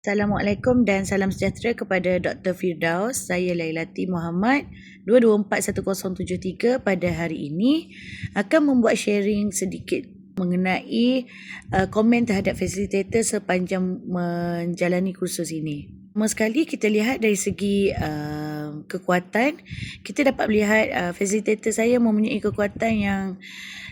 Assalamualaikum dan salam sejahtera kepada Dr. Firdaus. Saya Lailati Muhammad, 22411073 pada hari ini akan membuat sharing sedikit mengenai komen terhadap fasilitator sepanjang menjalani kursus ini. Pertama sekali kita lihat dari segi kekuatan, kita dapat melihat fasilitator saya mempunyai kekuatan yang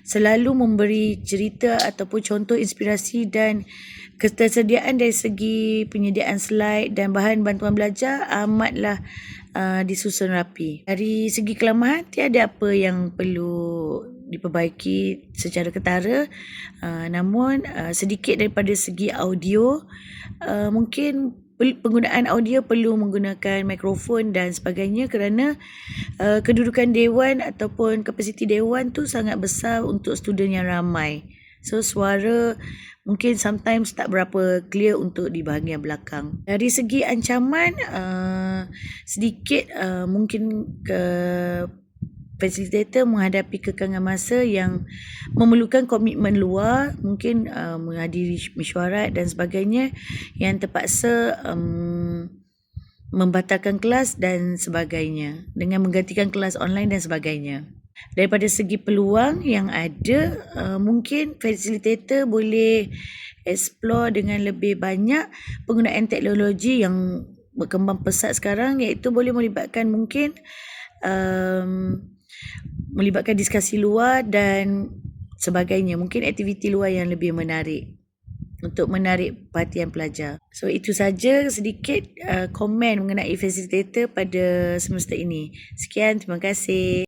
selalu memberi cerita ataupun contoh inspirasi dan ketersediaan dari segi penyediaan slide dan bahan bantuan belajar amatlah disusun rapi. Dari segi kelemahan, tiada apa yang perlu diperbaiki secara ketara, namun sedikit daripada segi audio, mungkin penggunaan audio perlu menggunakan mikrofon dan sebagainya kerana kedudukan dewan ataupun kapasiti dewan tu sangat besar untuk student yang ramai. So suara mungkin sometimes tak berapa clear untuk di bahagian belakang. Dari segi ancaman, sedikit mungkin fasilitator menghadapi kekangan masa yang memerlukan komitmen luar, mungkin menghadiri mesyuarat dan sebagainya yang terpaksa membatalkan kelas dan sebagainya dengan menggantikan kelas online dan sebagainya. Daripada segi peluang yang ada, mungkin fasilitator boleh explore dengan lebih banyak penggunaan teknologi yang berkembang pesat sekarang, iaitu boleh melibatkan mungkin melibatkan diskusi luar dan sebagainya, mungkin aktiviti luar yang lebih menarik untuk menarik perhatian pelajar. So itu saja sedikit komen mengenai fasilitator pada semester ini. Sekian, terima kasih.